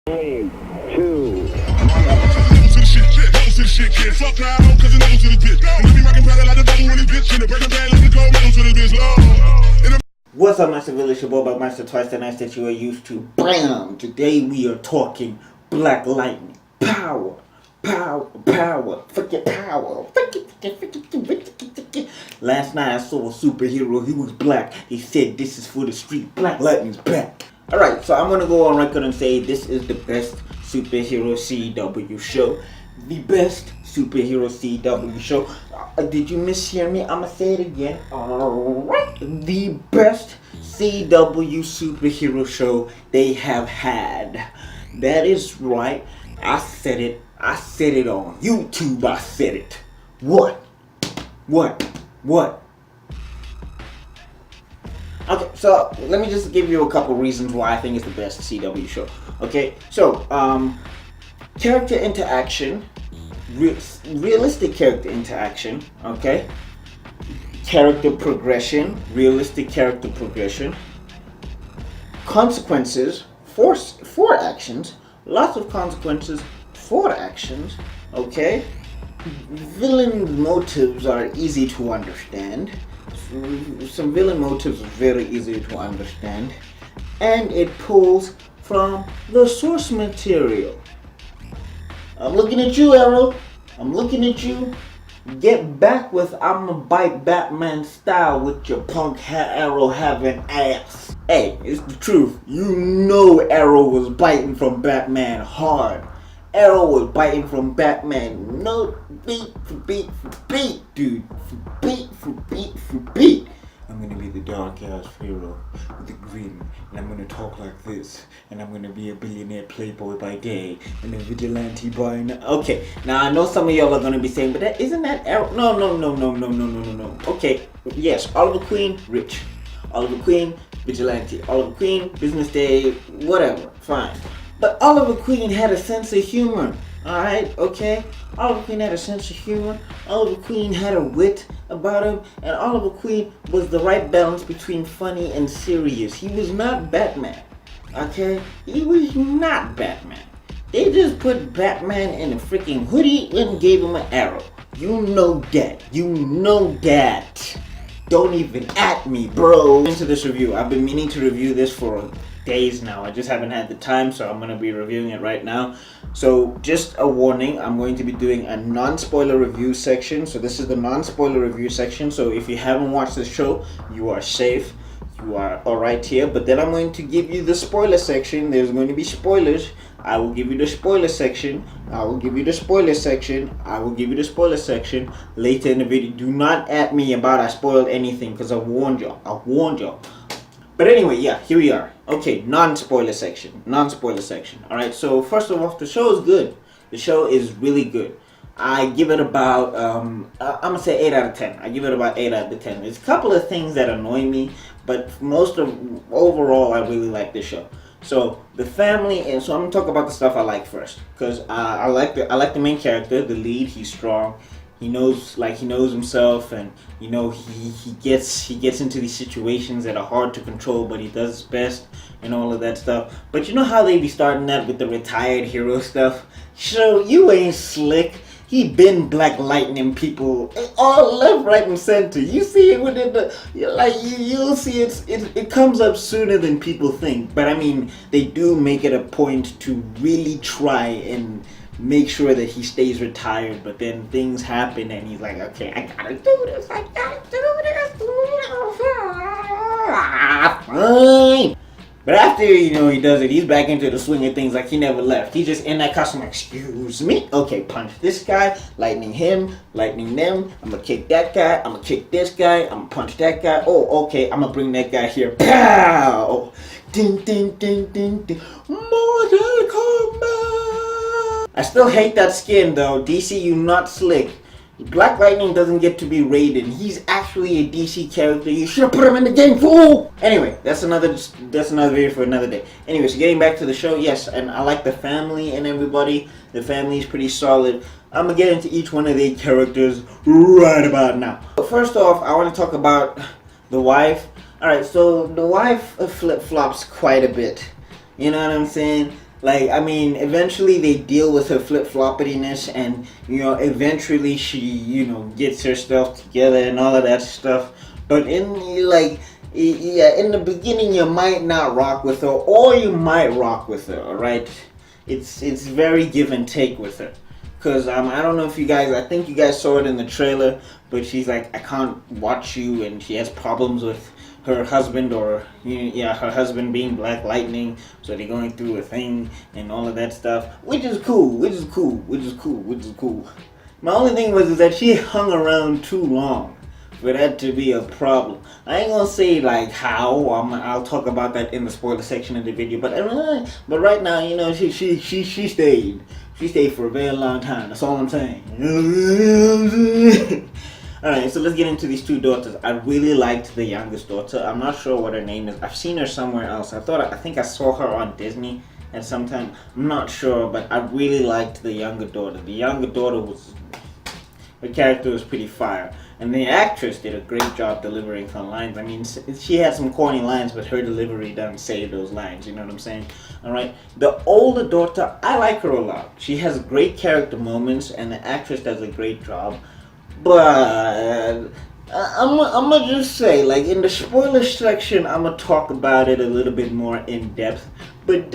3, 2, What's up, Master Village? Your boy Buckmaster, twice the nice that you are used to. Bam! Today we are talking Black Lightning. Power. Forget power. Last night I saw a superhero. He was black. He said, "This is for the street. Black Lightning's back." Alright, so I'm gonna go on record and say this is the best superhero CW show. The best superhero CW show. Did you mishear me? I'ma say it again. Alright. The best CW superhero show they have had. That is right. I said it. I said it on YouTube. I said it. What? Okay, so let me just give you a couple reasons why I think it's the best CW show. Okay, so character interaction, realistic character interaction. Okay, character progression, realistic character progression. Consequences for actions, lots of consequences for actions. Okay, villain motives are easy to understand. Some villain motives are very easy to understand, and it pulls from the source material. I'm looking at you, Arrow. I'm looking at you. Get back with I'ma bite Batman style with your punk Arrow having ass. Hey, it's the truth. You know Arrow was biting from Batman hard. Arrow was biting from Batman. No beat for beat for beat, dude. For beat. I'm gonna be the dark ass hero with the grin, and I'm gonna talk like this, and I'm gonna be a billionaire playboy by day and a vigilante by night. Okay, now I know some of y'all are gonna be saying, but isn't that Arrow? No. Okay, yes, Oliver Queen, rich. Oliver Queen, vigilante. Oliver Queen, business day, whatever, fine. But Oliver Queen had a sense of humor. Alright, okay? Oliver Queen had a sense of humor. Oliver Queen had a wit about him. And Oliver Queen was the right balance between funny and serious. He was not Batman. Okay? He was not Batman. They just put Batman in a freaking hoodie and gave him an arrow. You know that. You know that. Don't even at me, bro. Into this review. I've been meaning to review this for days now. I just haven't had the time, so I'm going to be reviewing it right now. So just a warning, I'm going to be doing a non-spoiler review section. So this is the non-spoiler review section. So if you haven't watched the show, you are safe. You are alright here. But then I'm going to give you the spoiler section. There's going to be spoilers. I will give you the spoiler section. I will give you the spoiler section. I will give you the spoiler section later in the video. Do not at me about I spoiled anything, because I warned y'all. But anyway, yeah, here we are. Okay, non-spoiler section. Alright, so first of all, the show is good. The show is really good. I give it about, I'm going to say 8 out of 10. I give it about 8 out of 10. There's a couple of things that annoy me, but overall, I really like this show. So, the family, and so I'm going to talk about the stuff I like first. Because I like the main character, the lead. He's strong. He knows himself, and he gets into these situations that are hard to control, but he does his best and all of that stuff. But you know how they be starting that with the retired hero stuff? So you ain't slick. He been Black Lightning people all left, right, and center. You see it within you'll see it comes up sooner than people think. But I mean, they do make it a point to really try and make sure that he stays retired, but then things happen and he's like, okay, I gotta do this. Fine. But after, he does it, he's back into the swing of things like he never left. He's just in that costume, excuse me. Okay, punch this guy, lightning him, lightning them. I'm gonna kick that guy, I'm gonna kick this guy, I'm gonna punch that guy. Oh, okay, I'm gonna bring that guy here. Pow! Ding, ding, ding, ding, ding. Mortal Kombat! I still hate that skin though. DC, you not slick. Black Lightning doesn't get to be Raiden. He's actually a DC character. You should have put him in the game, fool! Anyway, that's another video for another day. Anyway, so getting back to the show, yes, and I like the family and everybody. The family is pretty solid. I'm gonna get into each one of their characters right about now. But first off, I want to talk about the wife. Alright, so the wife flip-flops quite a bit. You know what I'm saying? Like, I mean, eventually they deal with her flip-floppiness, and eventually she gets herself together and all of that stuff. But in the beginning, you might not rock with her, or you might rock with her. All right, it's very give and take with her. Cause I don't know if you guys, I think you guys saw it in the trailer, but she's like, I can't watch you, and she has problems with her husband, or her husband being Black Lightning, so they're going through a thing and all of that stuff, which is cool. My only thing was is that she hung around too long for that to be a problem. I ain't gonna say like how. I'll talk about that in the spoiler section of the video. But right now, she stayed. She stayed for a very long time. That's all I'm saying. Alright, so let's get into these two daughters. I really liked the youngest daughter. I'm not sure what her name is. I've seen her somewhere else. I think I saw her on Disney at some time. I'm not sure, but I really liked the younger daughter. The younger daughter her character was pretty fire. And the actress did a great job delivering her lines. I mean, she had some corny lines, but her delivery doesn't say those lines. You know what I'm saying? All right. The older daughter, I like her a lot. She has great character moments, and the actress does a great job. But I'm gonna just say, like, in the spoiler section, I'm gonna talk about it a little bit more in depth. But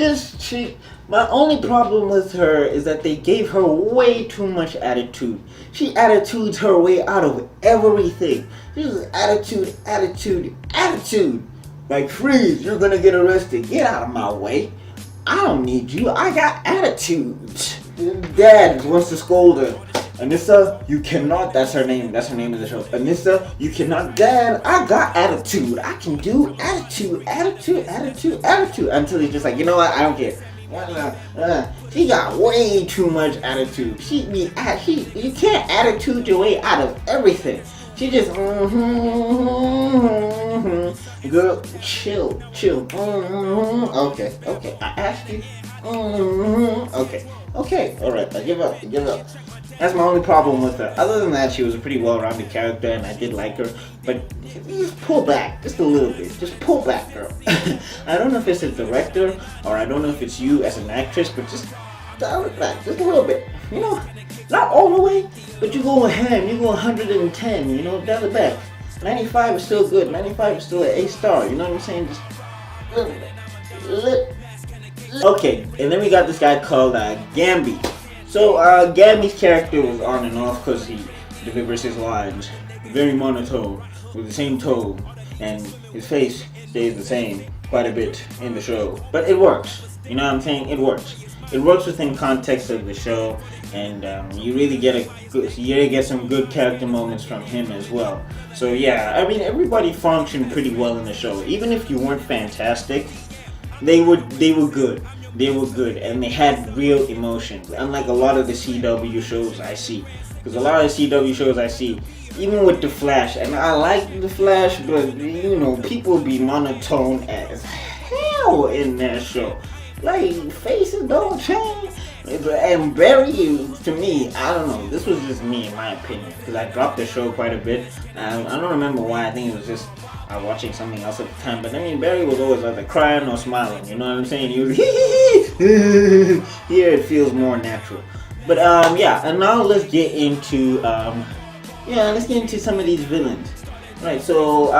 my only problem with her is that they gave her way too much attitude. She attitudes her way out of everything. She's attitude. Like, freeze, you're gonna get arrested. Get out of my way. I don't need you. I got attitude. Dad wants to scold her. Anissa, you cannot. That's her name in the show. Anissa, you cannot. Dad, I got attitude. I can do attitude. Until he's just like, you know what? I don't care. She got way too much attitude. You can't attitude your way out of everything. She just, girl, chill. Okay, I asked you. Okay, alright, I give up. That's my only problem with her. Other than that, she was a pretty well-rounded character, and I did like her. But just pull back, just a little bit. Just pull back, girl. I don't know if it's the director, or I don't know if it's you as an actress, but just dial it back, just a little bit. Not all the way, but you go ahead, you go 110, dial it back. 95 is still good. 95 is still an A-star, you know what I'm saying? Just a little bit. Okay, and then we got this guy called Gambi. So Gambi's character was on and off because he delivers his lines very monotone with the same tone, and his face stays the same quite a bit in the show. But it works. You know what I'm saying? It works. It works within context of the show, and you really get some good character moments from him as well. So yeah, I mean, everybody functioned pretty well in the show. Even if you weren't fantastic, they were good. They were good, and they had real emotions, unlike a lot of the CW shows I see. Because a lot of the CW shows I see, even with The Flash, and I like The Flash, but people be monotone as hell in that show. Like, faces don't change. And Barry, to me, I don't know, this was just me in my opinion, because I dropped the show quite a bit. I don't remember why. I think it was just watching something else at the time. But I mean, Barry was always either crying or smiling, you know what I'm saying? He was here it feels more natural. But yeah, and now let's get into some of these villains. Right, so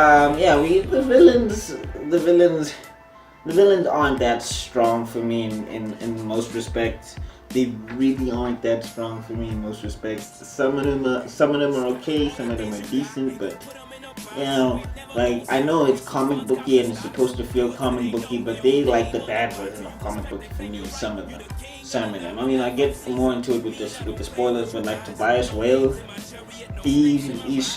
the villains aren't that strong for me in most respects. They really aren't that strong for me in most respects. Some of them are okay, some of them are decent, but like, I know it's comic booky and it's supposed to feel comic booky, but they like the bad version of comic booky for me. Some of them. I mean, I get more into it with the spoilers, but like Tobias Whale, he's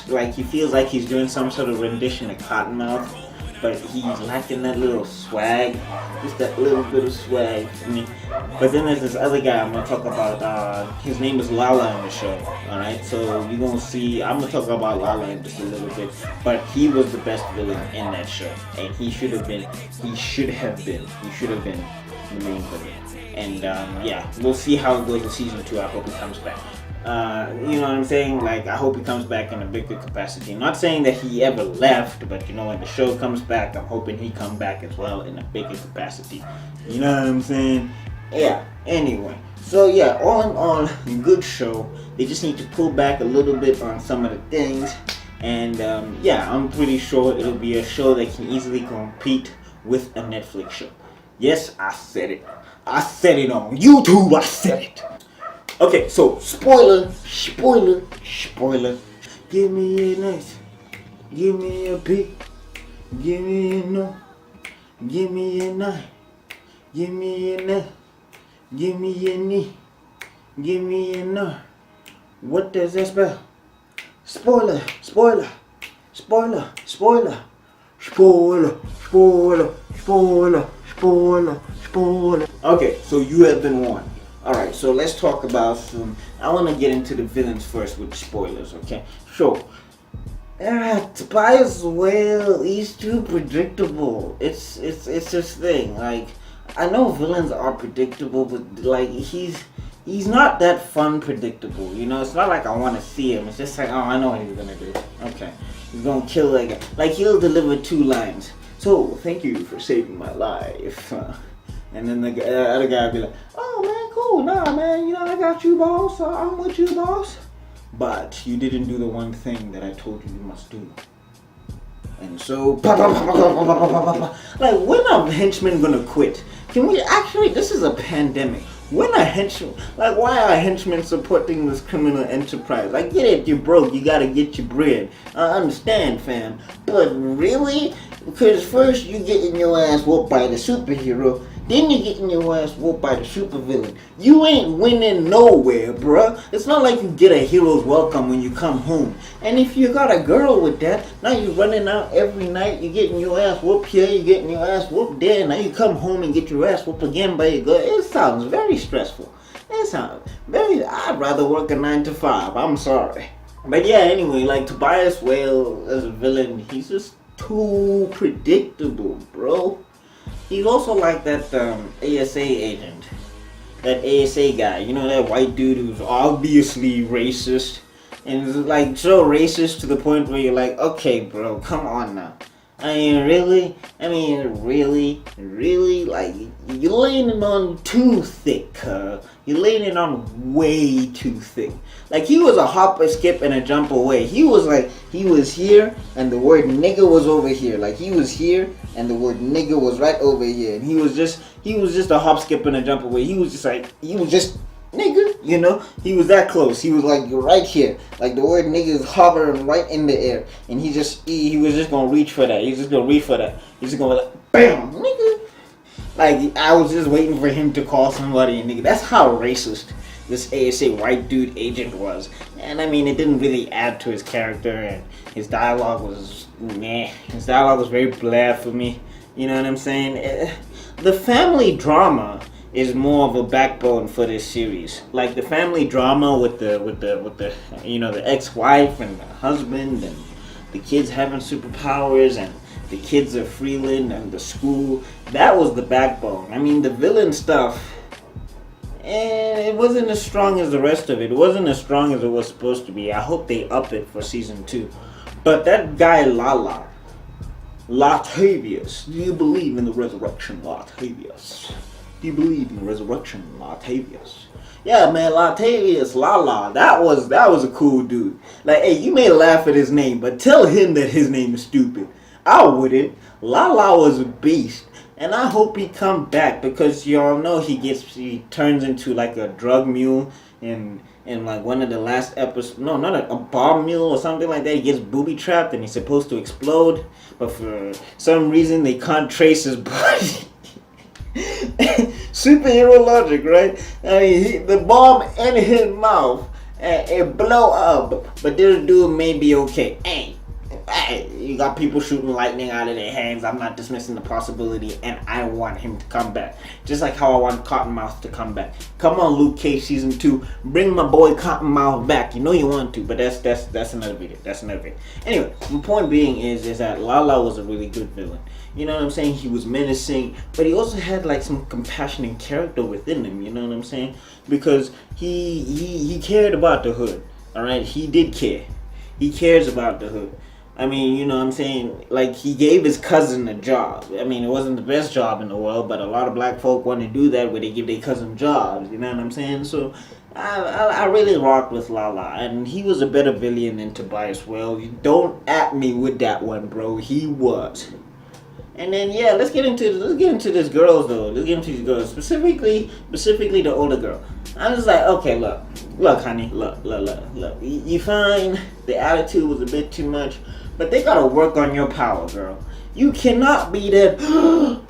like, he feels like he's doing some sort of rendition of Cottonmouth, but he's lacking that little swag, just that little bit of swag for me. But then there's this other guy I'm gonna talk about. His name is Lala in the show. All right, so you're gonna see. I'm gonna talk about Lala in just a little bit. But he was the best villain in that show, and he should have been the main villain. And yeah, we'll see how it goes in season 2. I hope he comes back. You know what I'm saying? Like, I hope he comes back in a bigger capacity. Not saying that he ever left, but when the show comes back, I'm hoping he come back as well in a bigger capacity. You know what I'm saying? Yeah, anyway. So yeah, all in all, good show. They just need to pull back a little bit on some of the things. And yeah, I'm pretty sure it'll be a show that can easily compete with a Netflix show. Yes, I said it. I said it on YouTube. I said it. Okay, so spoiler. Give me a nice, give me a big, give me a no, give me a nine, give me a neck, give me a knee, give me a no. What does that spell? Spoiler, spoiler, spoiler, spoiler, spoiler, spoiler, spoiler, spoiler, spoiler. Okay, so you have been warned. Alright, so let's talk about some. I want to get into the villains first with the spoilers, okay? So, Tobias Whale, he's too predictable. It's this thing. Like, I know villains are predictable, but like he's not that fun predictable. You know, it's not like I want to see him. It's just like, oh, I know what he's gonna do. Okay, he's gonna kill that guy. Like he'll deliver 2 lines. So thank you for saving my life. And then the other guy will be like, oh man, cool, nah man, you know I got you, boss. I'm with you, boss. But you didn't do the one thing that I told you must do. And so, like, when are henchmen gonna quit? Can we actually? This is a pandemic. When are henchmen? Like, why are henchmen supporting this criminal enterprise? I get it, you're broke, you gotta get your bread. I understand, fam. But really? Because first you getting your ass whooped by the superhero, then you getting your ass whooped by the supervillain. You ain't winning nowhere, bruh. It's not like you get a hero's welcome when you come home. And if you got a girl with that, now you running out every night, you getting your ass whooped here, you getting your ass whooped there, now you come home and get your ass whooped again by your girl. It sounds very stressful. It sounds very, I'd rather work a 9 to 5, I'm sorry. But yeah, anyway, like Tobias Whale as a villain, he's just too predictable, bro. He's also like that ASA agent. That ASA guy. You know, that white dude who's obviously racist. And is like so racist to the point where you're like, okay, bro, come on now. I mean, really? Like, you're laying it on too thick, You're laying it on way too thick. Like, he was a hop, a skip, and a jump away. He was here, and the word nigga was over here. Like, he was here, and the word nigga was right over here. And he was just a hop, skip, and a jump away. He was just nigga, you know? He was that close. He was like right here. Like the word nigga is hovering right in the air. And he was just gonna reach for that. He's just gonna reach for that. He's just gonna like, bam, nigga. Like, I was just waiting for him to call somebody a nigga. That's how racist this ASA white dude agent was. And I mean, it didn't really add to his character, and his dialogue was meh. His dialogue was very bland for me. You know what I'm saying? The family drama is more of a backbone for this series. Like the family drama with the you know, the ex-wife and the husband and the kids having superpowers and the kids are Freeland and the school. That was the backbone. I mean, the villain stuff, and it wasn't as strong as the rest of it. It wasn't as strong as it was supposed to be. I hope they up it for season 2. But that guy Latavius, do you believe in the resurrection, Latavius? Do you believe in the resurrection, Latavius? Yeah, man, Latavius, Lala, that was a cool dude. Like, hey, you may laugh at his name, but tell him that his name is stupid. I wouldn't. Lala was a beast, and I hope he come back because y'all know he turns into like a drug mule in like one of the last episodes. No, not a bomb mule or something like that. He gets booby trapped and he's supposed to explode, but for some reason they can't trace his body. Superhero logic, right? I mean, the bomb in his mouth and it blow up, but this dude may be okay. Hey, you got people shooting lightning out of their hands. I'm not dismissing the possibility, and I want him to come back. Just like how I want Cottonmouth to come back. Come on, Luke Cage season 2, bring my boy Cottonmouth back. You know you want to, but that's another video. That's another video. Anyway, my point being is that Lala was a really good villain. You know what I'm saying? He was menacing, but he also had like some compassionate character within him. You know what I'm saying? Because he cared about the hood. All right, he did care. He cares about the hood. I mean, you know what I'm saying? Like, he gave his cousin a job. I mean, it wasn't the best job in the world, but a lot of black folk want to do that where they give their cousin jobs. You know what I'm saying? So, I really rocked with Lala. And he was a better villain than Tobias Well. Don't at me with that one, bro. He was. And then yeah, let's get into this girls though. Let's get into these girls specifically the older girl. I was like, okay, look, honey, look. You fine. The attitude was a bit too much, but they gotta work on your power, girl. You cannot be there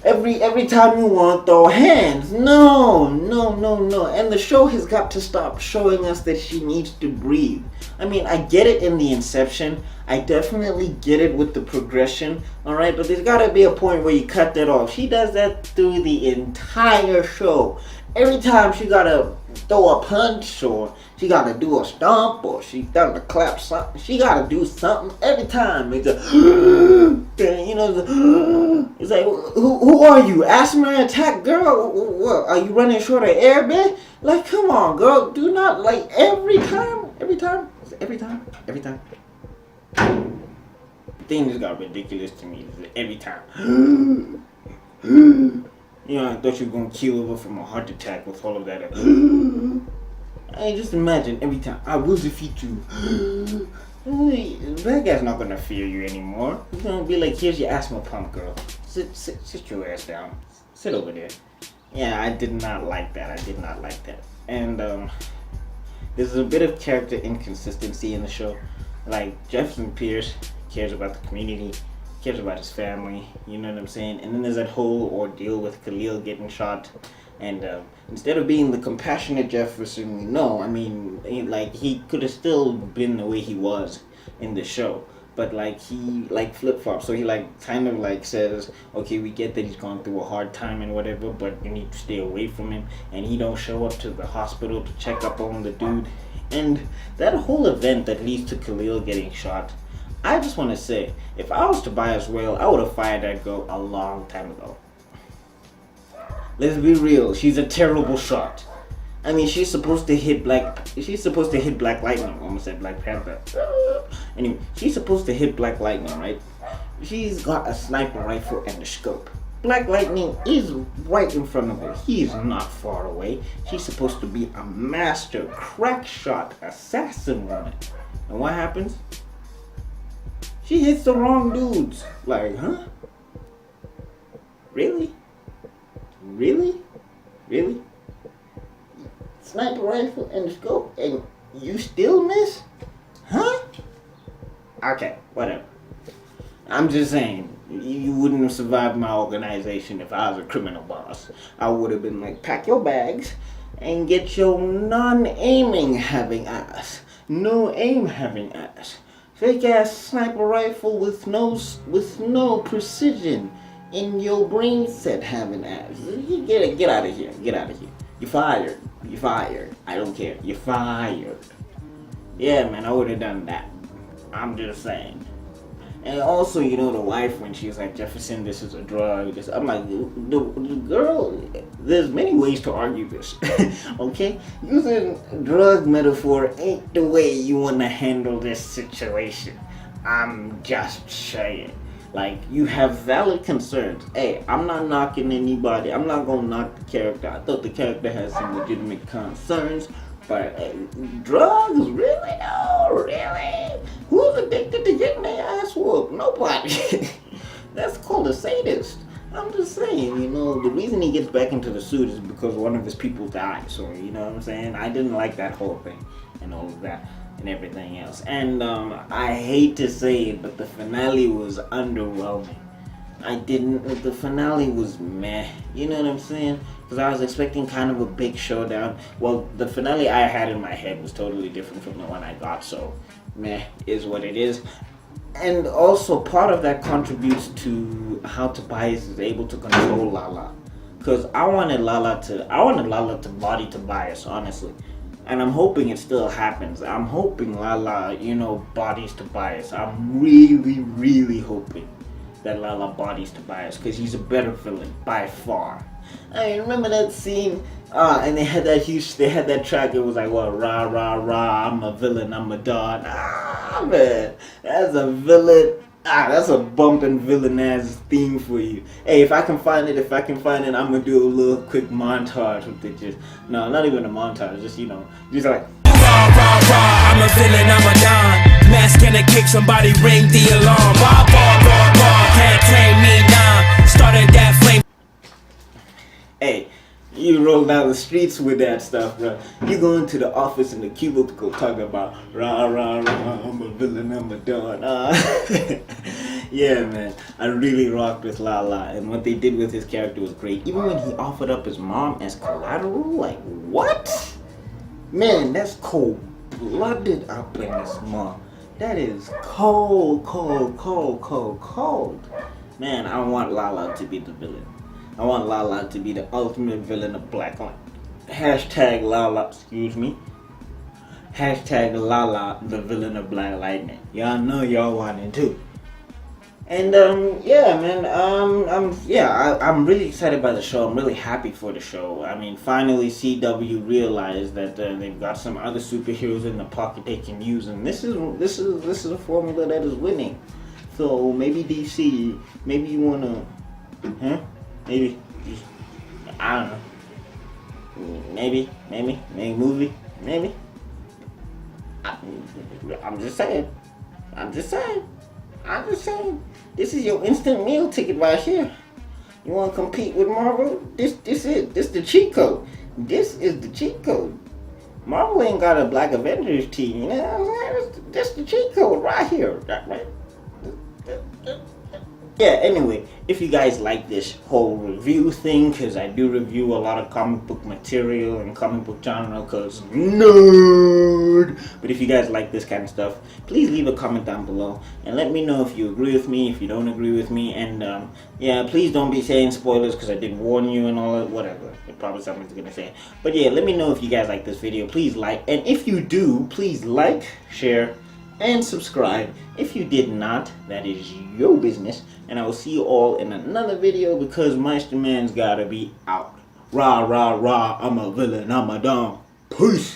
every time you want to throw hands. No. And the show has got to stop showing us that she needs to breathe. I mean, I get it in the inception. I definitely get it with the progression. Alright, but there's gotta be a point where you cut that off. She does that through the entire show. Every time she gotta throw a punch or she gotta do a stomp or she gotta clap something. She gotta do something every time. It's a, you know, it's like, who are you? Asthma attack, girl? What? Are you running short of air, bitch? Like, come on, girl. Do not, like, every time. Things got ridiculous to me every time. You know, I thought you were gonna kill over from a heart attack with all of that. I just imagine every time I will defeat you. That guy's not gonna fear you anymore. He's gonna be like, here's your asthma pump, girl. Sit your ass down. Sit over there. Yeah, I did not like that. And there's a bit of character inconsistency in the show. Like, Jefferson Pierce cares about the community, cares about his family, you know what I'm saying? And then there's that whole ordeal with Khalil getting shot. And instead of being the compassionate Jefferson we know, I mean, he could have still been the way he was in the show. But, like, he, like, flip-flops. So he, like, kind of, like, says, okay, we get that he's gone through a hard time and whatever, but you need to stay away from him. And he don't show up to the hospital to check up on the dude. And that whole event that leads to Khalil getting shot, I just want to say, if I was Tobias Whale, I would have fired that girl a long time ago. Let's be real, she's a terrible shot. I mean, she's supposed to hit Black Lightning. Almost said Black Panther. Anyway, she's supposed to hit Black Lightning, right? She's got a sniper rifle and a scope. Black Lightning is right in front of her. He's not far away. She's supposed to be a master crack shot assassin woman. And what happens? She hits the wrong dudes. Like, huh? Really? Sniper rifle and scope and you still miss? Huh? Okay, whatever. I'm just saying, you wouldn't have survived my organization if I was a criminal boss. I would have been like, pack your bags and get your non-aiming having ass. No aim having ass. Fake ass sniper rifle with no precision in your brain set having ass. Get out of here. You're fired. I don't care. You're fired. Yeah, man, I would have done that. I'm just saying. And also, you know, the wife, when she's like, Jefferson, this is a drug. I'm like, the girl, there's many ways to argue this. Okay? Using drug metaphor ain't the way you want to handle this situation. I'm just saying. Like, you have valid concerns. Hey, I'm not knocking anybody. I'm not going to knock the character. I thought the character has some legitimate concerns. But drugs? Really? No, really? Who's addicted to getting their ass whooped? Nobody. That's called a sadist. I'm just saying, you know, the reason he gets back into the suit is because one of his people died. So, you know what I'm saying? I didn't like that whole thing and all of that and everything else. And I hate to say it, but the finale was underwhelming. The finale was meh. You know what I'm saying? Because I was expecting kind of a big showdown. Well, the finale I had in my head was totally different from the one I got, so meh is what it is. And also, part of that contributes to how Tobias is able to control Lala. Because I wanted Lala to body Tobias, honestly. And I'm hoping it still happens. I'm hoping Lala, you know, bodies Tobias. I'm really hoping that Lala bodies Tobias, because he's a better villain by far. I remember that scene, and they had that track. It was like, what, rah rah rah, I'm a villain, I'm a dog. Man, that's a villain. That's a bumping villain ass theme for you. Hey, if I can find it, I'm gonna do a little quick montage with it. Just no, not even a montage. Just just like. Rah, rah, rah, I'm a villain, I'm a don. Mask and a kick, somebody ring the alarm. Rah, rah, rah, rah, can't tame me, nah. Started that flame. Hey, you roll down the streets with that stuff, bro. You go into the office in the cubicle talking about rah rah rah, I'm a villain, I'm a don. Yeah, man, I really rocked with Lala, and what they did with his character was great. Even when he offered up his mom as collateral, like what? Man, that's cold-blooded up in this mom. That is cold. Man, I want Lala to be the villain. I want Lala to be the ultimate villain of Black Lightning. Hashtag Lala, excuse me. Hashtag Lala, the villain of Black Lightning. Y'all know y'all want it too. And yeah, man, I'm really excited by the show. I'm really happy for the show. I mean, finally CW realized that they've got some other superheroes in the pocket they can use, and this is a formula that is winning. So maybe DC, maybe you wanna, maybe, I don't know, maybe movie, maybe. I'm just saying. This is your instant meal ticket right here. You want to compete with Marvel? This the cheat code. This is the cheat code. Marvel ain't got a Black Avengers team, you know what I'm saying? This the cheat code right here, right? Yeah, anyway, if you guys like this whole review thing, because I do review a lot of comic book material and comic book genre, because nerd. But if you guys like this kind of stuff, please leave a comment down below and let me know if you agree with me, if you don't agree with me, and yeah, please don't be saying spoilers because I did warn you and all that, whatever. Probably something's gonna say. But yeah, let me know if you guys like this video. Please like, and if you do, please like, share, and subscribe. If you did not, that is your business, and I will see you all in another video because Meister Man's gotta be out. Rah rah rah, I'm a villain, I'm a don. Peace.